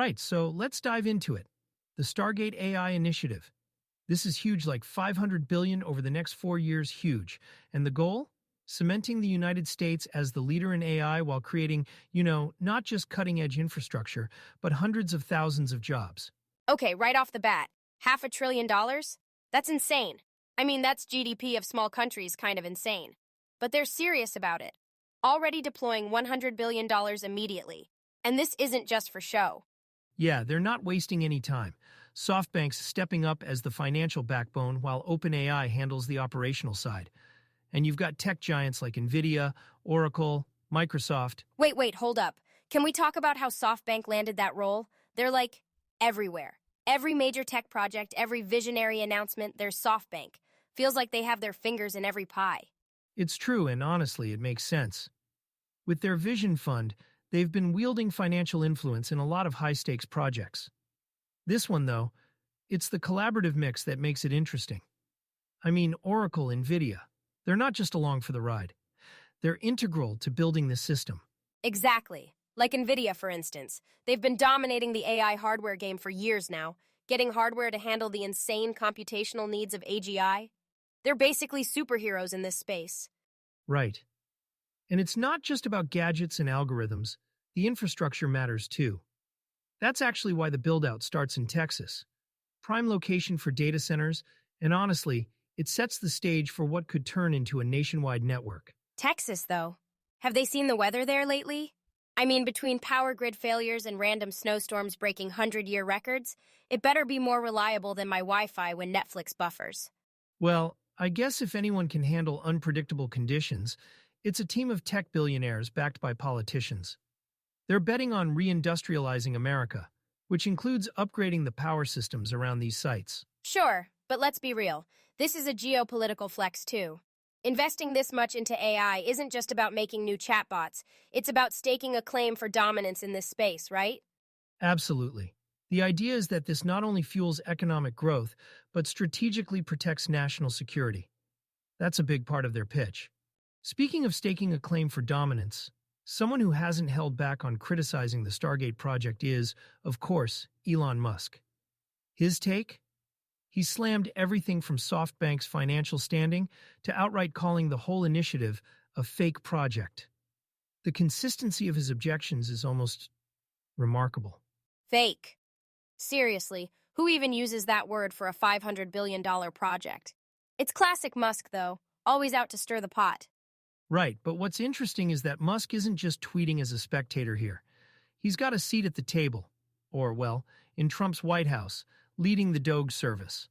Right, so let's dive into it. The Stargate AI Initiative. This is huge, like 500 billion over the next 4 years, huge. And the goal? Cementing the United States as the leader in AI while creating, not just cutting-edge infrastructure, but hundreds of thousands of jobs. Okay, right off the bat, $500 billion? That's insane. I mean, that's GDP of small countries, kind of insane. But they're serious about it. Already deploying $100 billion immediately. And this isn't just for show. Yeah, they're not wasting any time. SoftBank's stepping up as the financial backbone while OpenAI handles the operational side. And you've got tech giants like NVIDIA, Oracle, Microsoft. Wait, hold up. Can we talk about how SoftBank landed that role? They're like everywhere. Every major tech project, every visionary announcement, there's SoftBank. Feels like they have their fingers in every pie. It's true, and honestly, it makes sense. With their Vision Fund, they've been wielding financial influence in a lot of high-stakes projects. This one, though, it's the collaborative mix that makes it interesting. I mean, Oracle, NVIDIA, they're not just along for the ride. They're integral to building the system. Exactly. Like NVIDIA, for instance. They've been dominating the AI hardware game for years now, getting hardware to handle the insane computational needs of AGI. They're basically superheroes in this space. Right. And it's not just about gadgets and algorithms. The infrastructure matters too. That's actually why the build-out starts in Texas. Prime location for data centers, and honestly, it sets the stage for what could turn into a nationwide network. Texas, though. Have they seen the weather there lately? I mean, between power grid failures and random snowstorms breaking 100-year records, it better be more reliable than my Wi-Fi when Netflix buffers. Well, I guess if anyone can handle unpredictable conditions, it's a team of tech billionaires backed by politicians. They're betting on reindustrializing America, which includes upgrading the power systems around these sites. Sure, but let's be real. This is a geopolitical flex, too. Investing this much into AI isn't just about making new chatbots. It's about staking a claim for dominance in this space, right? Absolutely. The idea is that this not only fuels economic growth, but strategically protects national security. That's a big part of their pitch. Speaking of staking a claim for dominance, someone who hasn't held back on criticizing the Stargate project is, of course, Elon Musk. His take? He slammed everything from SoftBank's financial standing to outright calling the whole initiative a fake project. The consistency of his objections is almost remarkable. Fake. Seriously, who even uses that word for a $500 billion project? It's classic Musk, though, always out to stir the pot. Right, but what's interesting is that Musk isn't just tweeting as a spectator here. He's got a seat at the table, or, well, in Trump's White House, leading the Doge service.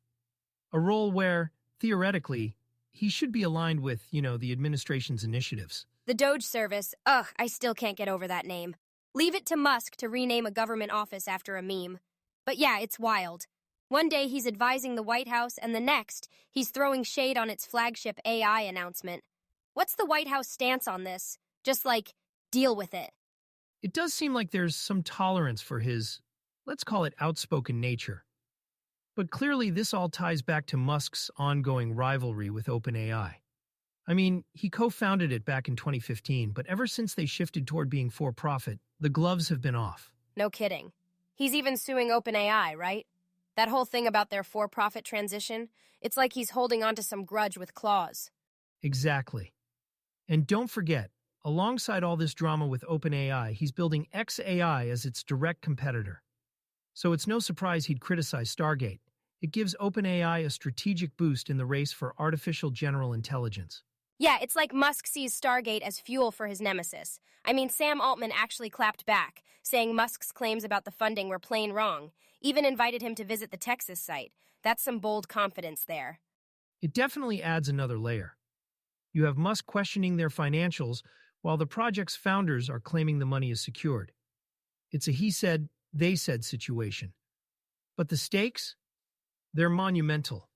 A role where, theoretically, he should be aligned with, the administration's initiatives. The Doge service, ugh, I still can't get over that name. Leave it to Musk to rename a government office after a meme. But yeah, it's wild. One day he's advising the White House, and the next, he's throwing shade on its flagship AI announcement. What's the White House stance on this? Just deal with it. It does seem like there's some tolerance for his, let's call it outspoken nature. But clearly this all ties back to Musk's ongoing rivalry with OpenAI. I mean, he co-founded it back in 2015, but ever since they shifted toward being for-profit, the gloves have been off. No kidding. He's even suing OpenAI, right? That whole thing about their for-profit transition, it's like he's holding on to some grudge with claws. Exactly. And don't forget, alongside all this drama with OpenAI, he's building xAI as its direct competitor. So it's no surprise he'd criticize Stargate. It gives OpenAI a strategic boost in the race for artificial general intelligence. Yeah, it's like Musk sees Stargate as fuel for his nemesis. I mean, Sam Altman actually clapped back, saying Musk's claims about the funding were plain wrong, even invited him to visit the Texas site. That's some bold confidence there. It definitely adds another layer. You have Musk questioning their financials, while the project's founders are claiming the money is secured. It's a he said, they said situation. But the stakes? They're monumental.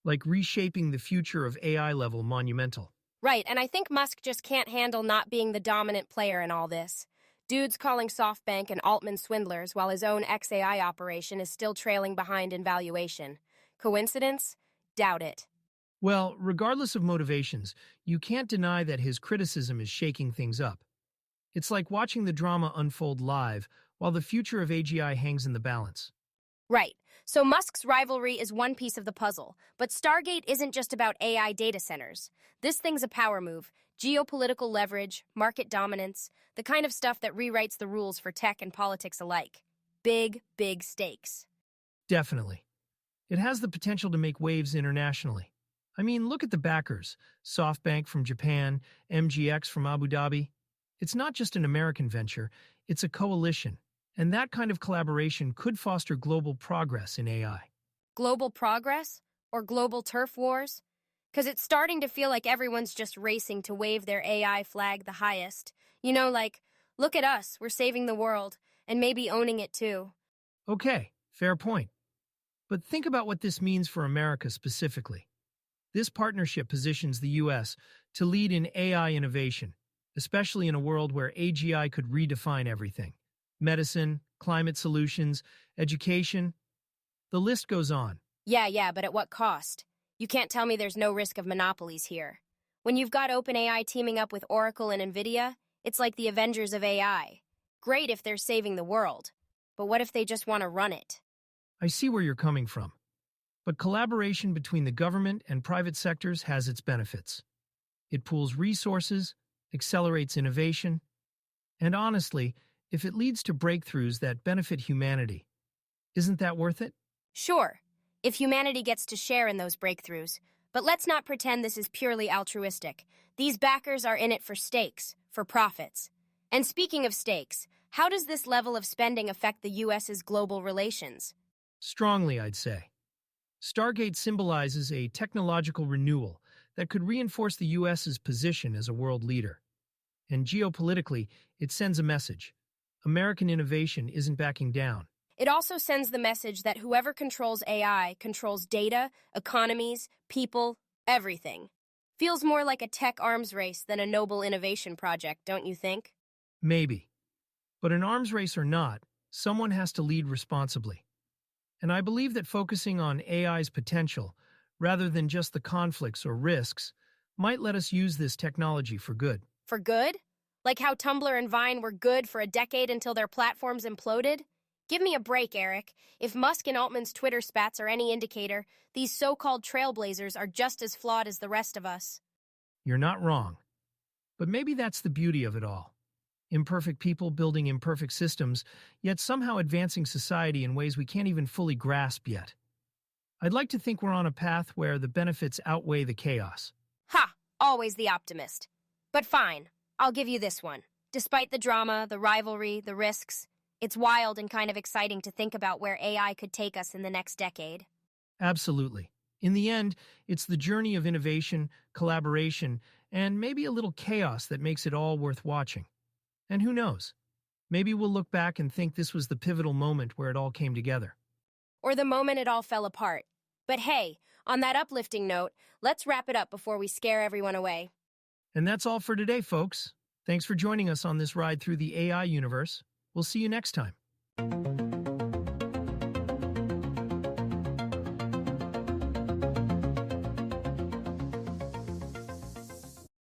Like reshaping the future of AI level monumental. Right, and I think Musk just can't handle not being the dominant player in all this. Dude's calling SoftBank and Altman swindlers while his own xAI operation is still trailing behind in valuation. Coincidence? Doubt it. Well, regardless of motivations, you can't deny that his criticism is shaking things up. It's like watching the drama unfold live while the future of AGI hangs in the balance. Right. So Musk's rivalry is one piece of the puzzle, but Stargate isn't just about AI data centers. This thing's a power move, geopolitical leverage, market dominance, the kind of stuff that rewrites the rules for tech and politics alike. Big, big stakes. Definitely. It has the potential to make waves internationally. I mean, look at the backers. SoftBank from Japan, MGX from Abu Dhabi. It's not just an American venture, it's a coalition. And that kind of collaboration could foster global progress in AI. Global progress? Or global turf wars? Because it's starting to feel like everyone's just racing to wave their AI flag the highest. You know, like, look at us, we're saving the world, and maybe owning it too. Okay, fair point. But think about what this means for America specifically. This partnership positions the U.S. to lead in AI innovation, especially in a world where AGI could redefine everything. Medicine, climate solutions, education. The list goes on. Yeah, but at what cost? You can't tell me there's no risk of monopolies here. When you've got OpenAI teaming up with Oracle and NVIDIA, it's like the Avengers of AI. Great if they're saving the world, but what if they just want to run it? I see where you're coming from. But collaboration between the government and private sectors has its benefits. It pools resources, accelerates innovation, and honestly, if it leads to breakthroughs that benefit humanity, isn't that worth it? Sure, if humanity gets to share in those breakthroughs. But let's not pretend this is purely altruistic. These backers are in it for stakes, for profits. And speaking of stakes, how does this level of spending affect the U.S.'s global relations? Strongly, I'd say. Stargate symbolizes a technological renewal that could reinforce the U.S.'s position as a world leader. And geopolitically, it sends a message. American innovation isn't backing down. It also sends the message that whoever controls AI controls data, economies, people, everything. Feels more like a tech arms race than a noble innovation project, don't you think? Maybe. But an arms race or not, someone has to lead responsibly. And I believe that focusing on AI's potential, rather than just the conflicts or risks, might let us use this technology for good. For good? Like how Tumblr and Vine were good for a decade until their platforms imploded? Give me a break, Eric. If Musk and Altman's Twitter spats are any indicator, these so-called trailblazers are just as flawed as the rest of us. You're not wrong. But maybe that's the beauty of it all. Imperfect people building imperfect systems, yet somehow advancing society in ways we can't even fully grasp yet. I'd like to think we're on a path where the benefits outweigh the chaos. Ha! Always the optimist. But fine, I'll give you this one. Despite the drama, the rivalry, the risks, it's wild and kind of exciting to think about where AI could take us in the next decade. Absolutely. In the end, it's the journey of innovation, collaboration, and maybe a little chaos that makes it all worth watching. And who knows? Maybe we'll look back and think this was the pivotal moment where it all came together. Or the moment it all fell apart. But hey, on that uplifting note, let's wrap it up before we scare everyone away. And that's all for today, folks. Thanks for joining us on this ride through the AI universe. We'll see you next time.